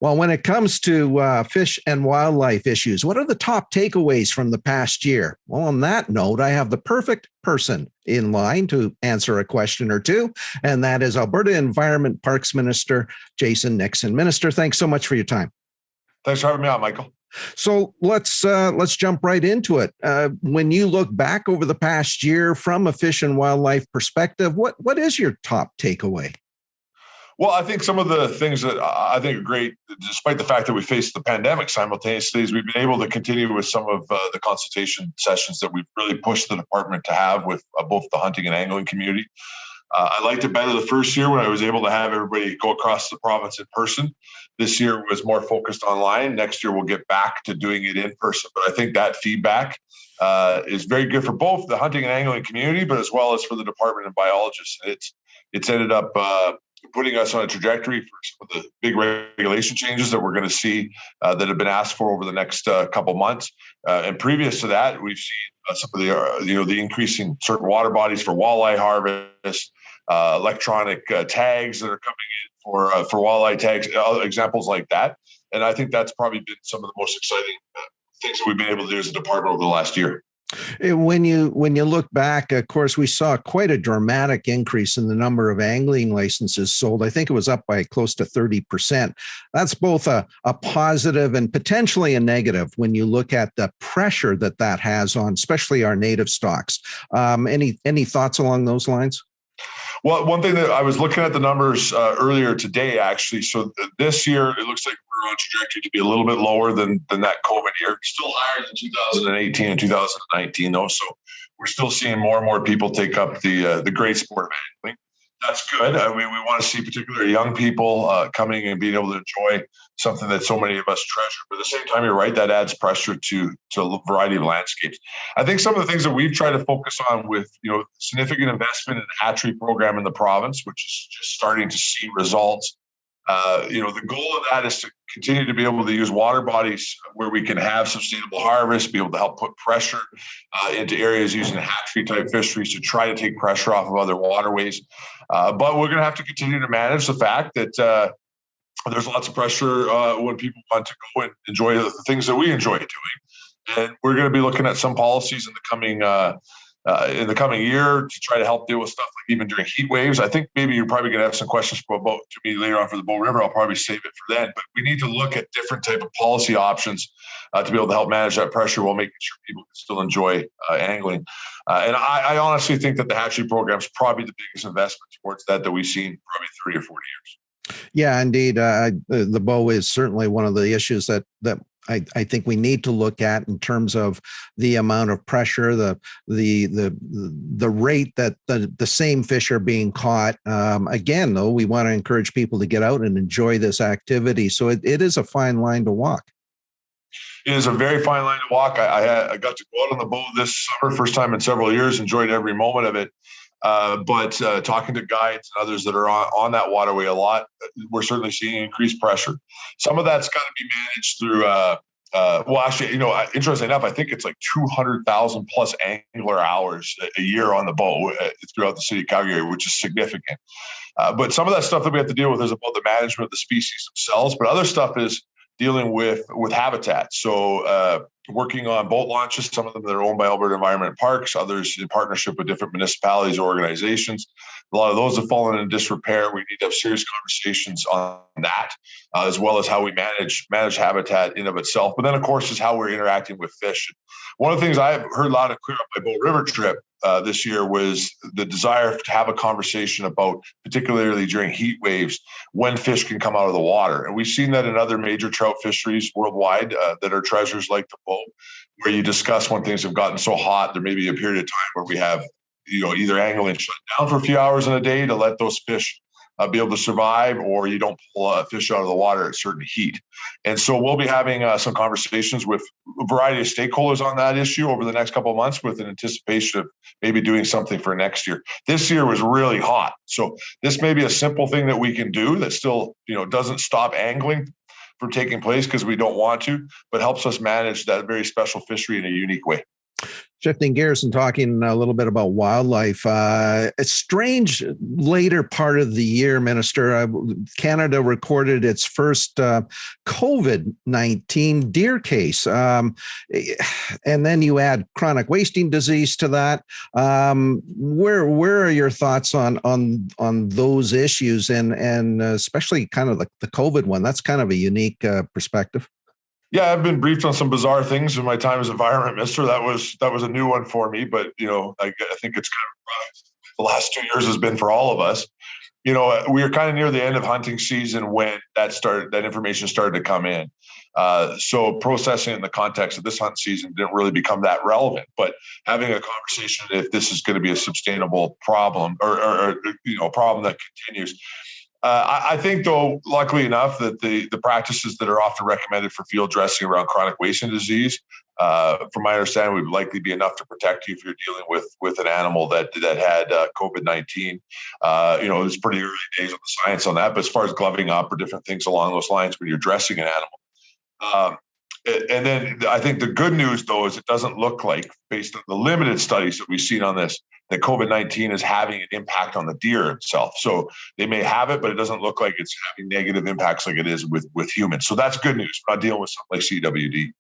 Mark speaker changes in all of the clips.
Speaker 1: Well, when it comes to fish and wildlife issues, what are the top takeaways from the past year? Well, on that note, I have the perfect person in line to answer a question or two, and that is Alberta Environment Parks Minister Jason Nixon. Minister, thanks so much for your time.
Speaker 2: Thanks for having me on, Michael.
Speaker 1: So let's jump right into it. When you look back over the past year from a fish and wildlife perspective, what is your top takeaway?
Speaker 2: Well, I think some of the things that I think are great, despite the fact that we faced the pandemic simultaneously, is we've been able to continue with some of the consultation sessions that we've really pushed the department to have with both the hunting and angling community. I liked it better the first year when I was able to have everybody go across the province in person. This year was more focused online. Next year, we'll get back to doing it in person. But I think that feedback is very good for both the hunting and angling community, but as well as for the department and biologists. It's ended up putting us on a trajectory for some of the big regulation changes that we're going to see that have been asked for over the next couple months. And previous to that, we've seen some of the increasing certain water bodies for walleye harvest, electronic tags that are coming in for walleye tags, examples like that. And I think that's probably been some of the most exciting things that we've been able to do as a department over the last year.
Speaker 1: When you look back, of course, we saw quite a dramatic increase in the number of angling licenses sold. I think it was up by close to 30%. That's both a positive and potentially a negative when you look at the pressure that has on, especially our native stocks. Any thoughts along those lines?
Speaker 2: Well, one thing that I was looking at the numbers earlier today, actually. So this year, it looks like we're on trajectory to be a little bit lower than that COVID year. Still higher than 2018 and 2019, though. So we're still seeing more and more people take up the great sport of angling. That's good. I mean, we want to see particularly young people coming and being able to enjoy something that so many of us treasure. But at the same time, you're right, that adds pressure to a variety of landscapes. I think some of the things that we've tried to focus on with, significant investment in the hatchery program in the province, which is just starting to see results. The goal of that is to continue to be able to use water bodies where we can have sustainable harvest, be able to help put pressure into areas using hatchery type fisheries to try to take pressure off of other waterways. But we're going to have to continue to manage the fact that there's lots of pressure when people want to go and enjoy the things that we enjoy doing. And we're going to be looking at some policies in the coming year to try to help deal with stuff like even during heat waves. I think maybe you're probably going to have some questions to me later on for the Bow River. I'll probably save it for then. But we need to look at different type of policy options to be able to help manage that pressure while making sure people can still enjoy angling. And I honestly think that the hatchery program is probably the biggest investment towards that we've seen probably 30 or 40 years.
Speaker 1: Yeah, indeed. The bow is certainly one of the issues that I think we need to look at in terms of the amount of pressure, the rate that the same fish are being caught. Again, though, we want to encourage people to get out and enjoy this activity. So it is a fine line to walk.
Speaker 2: It is a very fine line to walk. I got to go out on the boat this summer, first time in several years, enjoyed every moment of it. But talking to guides and others that are on that waterway a lot, we're certainly seeing increased pressure. Some of that's got to be managed through, interestingly enough, I think it's like 200,000 plus angler hours a year on the boat throughout the city of Calgary, which is significant. But some of that stuff that we have to deal with is about the management of the species themselves, but other stuff is dealing with habitat. So working on boat launches, some of them that are owned by Alberta Environment and Parks, others in partnership with different municipalities or organizations. A lot of those have fallen into disrepair. We need to have serious conversations on that, as well as how we manage habitat in of itself. But then, of course, is how we're interacting with fish. One of the things I've heard loud and clear on my Bow River trip this year was the desire to have a conversation about, particularly during heat waves, when fish can come out of the water. And we've seen that in other major trout fisheries worldwide that are treasures like the Bow, where you discuss when things have gotten so hot, there may be a period of time where we have, either angling shut down for a few hours in a day to let those fish be able to survive, or you don't pull a fish out of the water at certain heat. And so we'll be having some conversations with a variety of stakeholders on that issue over the next couple of months with an anticipation of maybe doing something for next year. This year was really hot. So this may be a simple thing that we can do that still, doesn't stop angling from taking place because we don't want to, but helps us manage that very special fishery in a unique way.
Speaker 1: Shifting gears and talking a little bit about wildlife, a strange later part of the year, Minister. Canada recorded its first COVID-19 deer case. And then you add chronic wasting disease to that. Where are your thoughts on those issues and especially kind of the COVID one? That's kind of a unique perspective.
Speaker 2: Yeah, I've been briefed on some bizarre things in my time as environment minister. That was a new one for me, but I think it's kind of the last 2 years has been for all of us. We were kind of near the end of hunting season when that information started to come in. So processing in the context of this hunt season didn't really become that relevant. But having a conversation if this is going to be a sustainable problem or a problem that continues. I think, though, luckily enough, that the practices that are often recommended for field dressing around chronic wasting disease, from my understanding, would likely be enough to protect you if you're dealing with an animal that had COVID-19. It's pretty early days of the science on that, but as far as gloving up or different things along those lines when you're dressing an animal. And then I think the good news, though, is it doesn't look like, based on the limited studies that we've seen on this, that COVID-19 is having an impact on the deer itself. So they may have it, but it doesn't look like it's having negative impacts like it is with humans. So that's good news. We're not dealing with something like CWD.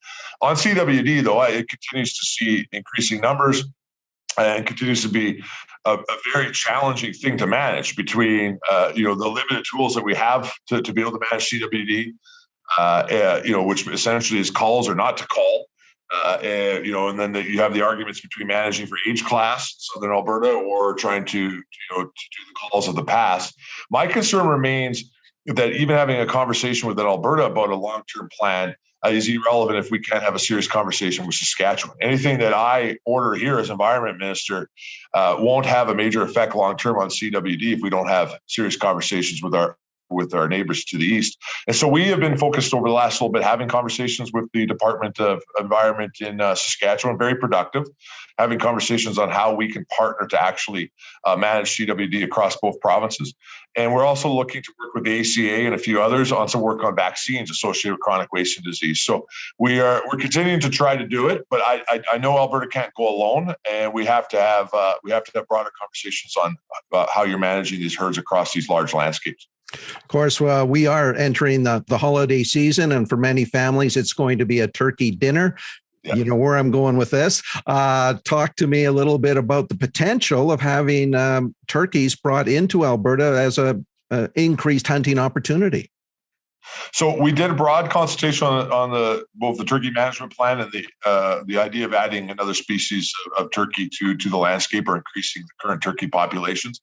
Speaker 2: On CWD, though, it continues to see increasing numbers and continues to be a very challenging thing to manage between, the limited tools that we have to be able to manage CWD, which essentially is calls or not to call. And then you have the arguments between managing for age class, Southern Alberta, or trying to do the calls of the past. My concern remains that even having a conversation with Alberta about a long-term plan is irrelevant if we can't have a serious conversation with Saskatchewan. Anything that I order here as environment minister won't have a major effect long-term on CWD if we don't have serious conversations with our neighbors to the east. And so we have been focused over the last little bit having conversations with the Department of Environment in Saskatchewan, very productive, having conversations on how we can partner to actually manage CWD across both provinces. And we're also looking to work with the ACA and a few others on some work on vaccines associated with chronic wasting disease. So we're continuing to try to do it, but I know Alberta can't go alone, and we have to have broader conversations on how you're managing these herds across these large landscapes.
Speaker 1: Of course, we are entering the holiday season, and for many families, it's going to be a turkey dinner. Yeah. You know where I'm going with this. Talk to me a little bit about the potential of having turkeys brought into Alberta as a increased hunting opportunity.
Speaker 2: So we did a broad consultation on both the turkey management plan and the idea of adding another species of turkey to the landscape or increasing the current turkey populations.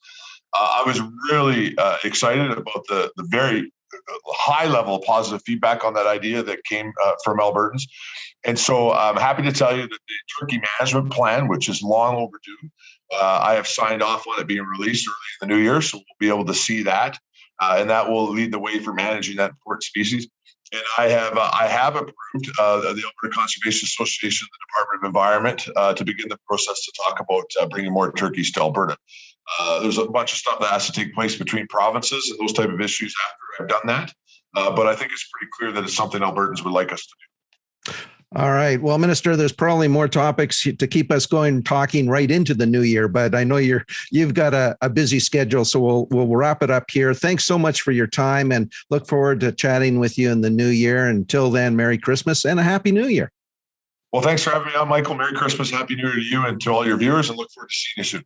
Speaker 2: I was really excited about the very high level of positive feedback on that idea that came from Albertans. And so I'm happy to tell you that the turkey management plan, which is long overdue, I have signed off on it being released early in the new year. So we'll be able to see that. And that will lead the way for managing that important species. And I have approved the Alberta Conservation Association, the Department of Environment, to begin the process to talk about bringing more turkeys to Alberta. There's a bunch of stuff that has to take place between provinces and those type of issues after I've done that. But I think it's pretty clear that it's something Albertans would like us to do.
Speaker 1: All right. Well, Minister, there's probably more topics to keep us going, talking right into the new year, but I know you've got a busy schedule, so we'll wrap it up here. Thanks so much for your time, and look forward to chatting with you in the new year. Until then, Merry Christmas and a Happy New Year.
Speaker 2: Well, thanks for having me on, Michael. Merry Christmas, Happy New Year to you and to all your viewers, and look forward to seeing you soon.